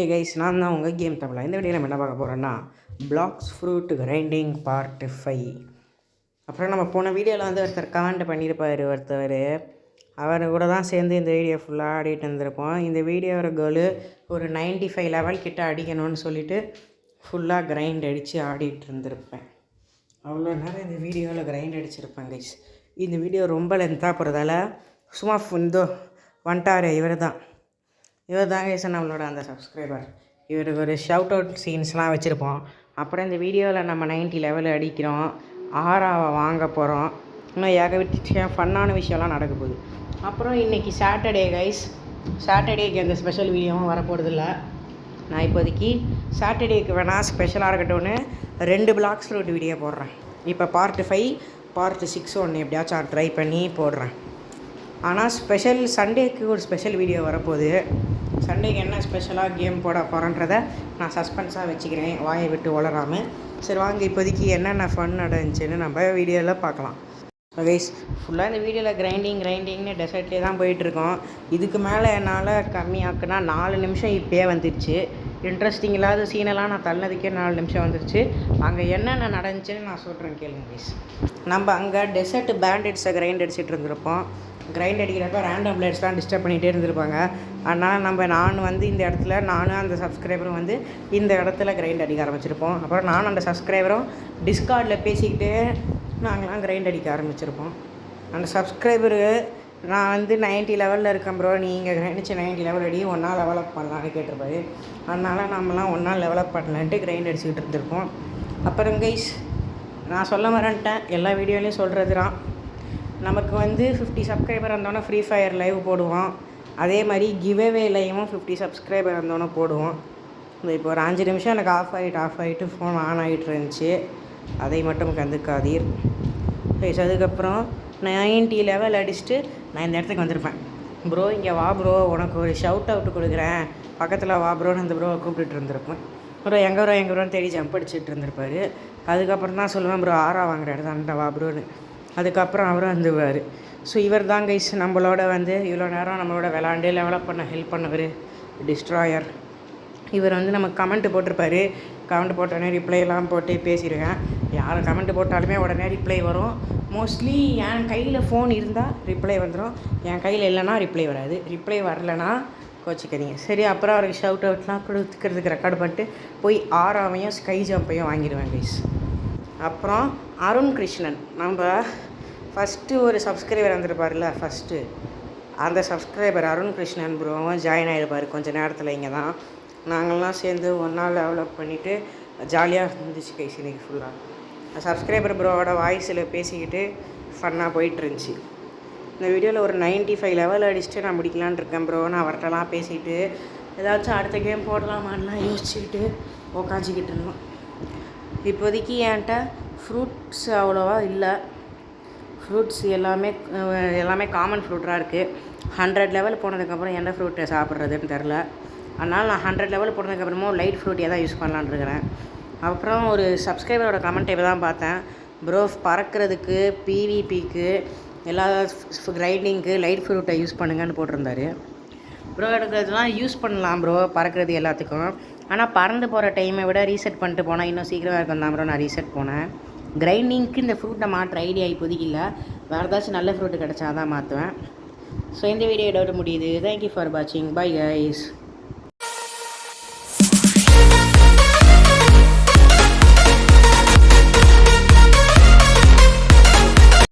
Hey guys, நான் தான் உங்கள் கேம் தமிழா. இந்த வீடியோ நம்ம என்ன பார்க்க போகிறோன்னா பிளாக்ஸ் ஃப்ரூட் கிரைண்டிங் பார்ட் 5. அப்புறம் நம்ம போன வீடியோவில் வந்து ஒருத்தர் கமெண்ட் பண்ணியிருப்பார். அவர் கூட தான் சேர்ந்து இந்த வீடியோ ஃபுல்லாக ஆடிட்டு இருந்திருப்போம். இந்த வீடியோவோட கோல் ஒரு 95 லெவல் கிட்ட அடிக்கணும்னு சொல்லிவிட்டு ஃபுல்லாக கிரைண்ட் அடித்து ஆடிட்டு இருந்திருப்பேன். அவ்வளோ நேரம் இந்த வீடியோவில் கிரைண்ட் அடிச்சிருப்பேன் கைஸ். இந்த வீடியோ ரொம்ப லென்த்தாக போகிறதால சும்மா இந்தோ வந்துட்டார். இவர் தான் கைஸ் நம்மளோட அந்த சப்ஸ்கிரைபர். இவருக்கு ஒரு ஷவுட் அவுட் சீன்ஸ்லாம் வச்சுருப்போம். அப்புறம் இந்த வீடியோவில் நம்ம 90 லெவல் அடிக்கிறோம், ஆறாவை வாங்க போகிறோம். இன்னும் ஏகப்பட்ட ஃபன்னான விஷயம்லாம் நடக்க போகுது. அப்புறம் இன்றைக்கி சாட்டர்டே கைஸ். சாட்டர்டேக்கு எந்த ஸ்பெஷல் வீடியோவும் வரப்போகிறதில்ல. நான் இப்போதைக்கு சாட்டர்டேக்கு வேணால் ஸ்பெஷலாக இருக்கட்டும்னு 2 பிளாக்ஸ் ஃப்ரூட் வீடியோ போடுறேன். இப்போ பார்ட் 5 பார்ட் 6 ஒன்று எப்படியாச்சும் ட்ரை பண்ணி போடுறேன். ஆனால் ஸ்பெஷல் சண்டேக்கு ஒரு ஸ்பெஷல் வீடியோ வரப்போகுது. சண்டேக்கு என்ன ஸ்பெஷலாக கேம் போட போகிறேன்றதை நான் சஸ்பென்ஸாக வச்சுக்கிறேன், வாயை விட்டு வளராமல். சரி வாங்க, இப்போதைக்கு என்னென்ன ஃபன் நடந்துச்சுன்னு நம்ம வீடியோவில் பார்க்கலாம். கைஸ், ஃபுல்லாக இந்த வீடியோவில் கிரைண்டிங்னு டெசர்ட்லேயே தான் போயிட்டுருக்கோம். இதுக்கு மேலே என்னால் கம்மியாக்குனா 4 நிமிஷம் இப்போயே வந்துடுச்சு. இன்ட்ரெஸ்டிங் இல்லாத சீனெல்லாம் நான் தள்ளதுக்கே 4 நிமிஷம் வந்துடுச்சு. அங்கே என்னென்ன நடந்துச்சுன்னு நான் சொல்கிறேன் கேளுங்க கைஸ். நம்ம அங்கே டெசர்ட் பேண்டட்ஸை கிரைண்ட் அடிச்சுட்டு இருந்திருப்போம். கிரைண்ட் அடிக்கிறப்ப ரேண்டம் பிளேட்ஸ்லாம் டிஸ்டர்ப் பண்ணிகிட்டே இருந்திருப்பாங்க. அதனால் நான் வந்து இந்த இடத்துல நானும் அந்த சப்ஸ்கிரைபரும் வந்து இந்த இடத்துல கிரைண்ட் அடிக்க ஆரம்பிச்சிருப்போம். அப்புறம் நானும் அந்த சப்ஸ்கிரைபரும் டிஸ்கார்டில் பேசிக்கிட்டு நாங்களாம் கிரைண்ட் அடிக்க ஆரம்பிச்சிருப்போம். அந்த சப்ஸ்கிரைபரு நான் வந்து 90 லெவலில் இருக்கேன் ப்ரோ, நீங்கள் கிரைண்டிச்சு 90 லெவல் அடி ஒன்றா லெவலப் பண்ணலான்னு கேட்டிருப்பாரு. அதனால் நம்மலாம் ஒன்றா லெவலப் பண்ணலான்ட்டு கிரைண்ட் அடிச்சுக்கிட்டு இருந்திருப்போம். அப்புறம் கைஸ், நான் சொல்ல வரேன்ட்டேன், எல்லா வீடியோலையும் சொல்கிறது தான். நமக்கு வந்து 50 சப்ஸ்கிரைபர் இருந்தோன்னே ஃப்ரீ ஃபயர் லைவ் போடுவோம். அதே மாதிரி கிவ்அவே லைவும் 50 சப்ஸ்கிரைபர் இருந்தோன்னே போடுவோம். இப்போ ஒரு 5 நிமிஷம் எனக்கு ஆஃப் ஆகிட்டு ஃபோன் ஆன் ஆகிட்டு இருந்துச்சு. அதை மட்டும் கண்டுக்காதீர் கைஸ். அதுக்கப்புறம் 90 லெவல் அடிச்சுட்டு நான் இந்த இடத்துக்கு வந்திருப்பேன். ப்ரோ இங்கே வா ப்ரோ, உனக்கு ஒரு ஷவுட் அவுட் கொடுக்குறேன், பக்கத்தில் வா ப்ரோன்னு அந்த ப்ரோவை கூப்பிட்டுட்டு இருந்திருப்பேன். ப்ரோ எங்கே ப்ரோன்னு தேடி ஜம்ப் அடிச்சுட்டு இருந்திருப்பார். அதுக்கப்புறம் தான் சொல்லுவேன், ப்ரோ ஆறா வாங்குற இடத்த அந்த வா ப்ரோன்னு. அதுக்கப்புறம் அவரும் வந்துவார். ஸோ இவர் தான் கைஸ் நம்மளோட வந்து இவ்வளோ நேரம் நம்மளோட விளாண்டு லெவலப் பண்ண ஹெல்ப் பண்ணவர், டிஸ்ட்ராயர். இவர் வந்து நமக்கு கமெண்ட் போட்டிருப்பார். கமெண்ட் போட்டோடனே ரிப்ளைலாம் போட்டு பேசியிருக்கேன். யார் கமெண்ட் போட்டாலுமே உடனே ரிப்ளை வரும். மோஸ்ட்லி என் கையில் ஃபோன் இருந்தால் ரிப்ளை வந்துடும், என் கையில் இல்லைன்னா ரிப்ளை வராது. ரிப்ளை வரலைன்னா கோச்சிக்கிறீங்க சரி. அப்புறம் அவருக்கு ஷவுட் அவுட்லாம் கொடுத்துக்கிறதுக்கு ரெக்கார்டு பண்ணிட்டு போய் ஆறாவையும் ஸ்கை ஜம்பையும் வாங்கிடுவேன் கைஸ். அப்புறம் அருண் கிருஷ்ணன், நம்ம ஃபஸ்ட்டு ஒரு சப்ஸ்கிரைபர் வந்திருப்பார்ல, ஃபஸ்ட்டு அந்த சப்ஸ்கிரைபர் அருண் கிருஷ்ணன் ப்ரோவும் ஜாயின் ஆகிருப்பார் கொஞ்சம் நேரத்தில். இங்கே தான் நாங்கள்லாம் சேர்ந்து ஒன்றா டெவலப் பண்ணிவிட்டு ஜாலியாக இருந்துச்சு கைஸ். இன்றைக்கி ஃபுல்லாக சப்ஸ்கிரைபர் ப்ரோவோட வாய்ஸில் பேசிக்கிட்டு ஃபன்னாக போயிட்டுருந்துச்சு. இந்த வீடியோவில் ஒரு 95 லெவல் அடிச்சுட்டு நான் முடிக்கலான் இருக்கேன் ப்ரோ. நான் அவர்கிட்டலாம் பேசிக்கிட்டு ஏதாச்சும் அடுத்த கேம் போடலாமான்லாம் யோசிச்சுக்கிட்டு உக்காஞ்சிக்கிட்டு இருந்தோம். இப்போதைக்கு என்கிட்ட ஃப்ரூட்ஸ் அவ்வளோவா இல்லை. ஃப்ரூட்ஸ் எல்லாமே காமன் ஃப்ரூட்டாக இருக்குது. 100 லெவல் போனதுக்கப்புறம் எந்த ஃப்ரூட்டை சாப்பிட்றதுன்னு தெரில. அதனால் நான் 100 லெவல் போனதுக்கப்புறமும் லைட் ஃப்ரூட்டே தான் யூஸ் பண்ணலான்னு இருக்கிறேன். அப்புறம் ஒரு சப்ஸ்கிரைபரோட கமெண்ட் இப்போ தான் பார்த்தேன். ப்ரோ பறக்கிறதுக்கு பிவிபிக்கு எல்லா கிரைண்டிங்க்கு லைட் ஃப்ரூட்டை யூஸ் பண்ணுங்கன்னு போட்டிருந்தாரு. ப்ரோ எனக்கு அதெல்லாம் யூஸ் பண்ணலாம் ப்ரோ, பறக்கிறது எல்லாத்துக்கும். ஆனால் பறந்து போகிற டைமை விட ரீசெட் பண்ணிட்டு போனால் இன்னும் சீக்கிரமாக இருக்கும் தான் ப்ரோ நான் ரீசெட் போனேன். கிரைண்டிங்க்கு இந்த ஃப்ரூட்டை மாற்ற ஐடியா இப்போதைக்கு இல்லை. வேறு ஏதாச்சும் நல்ல ஃப்ரூட்டு கிடச்சா தான் மாற்றுவேன். ஸோ இந்த வீடியோ டவுட் முடியுது. தேங்க்யூ ஃபார் வாட்சிங். Bye guys.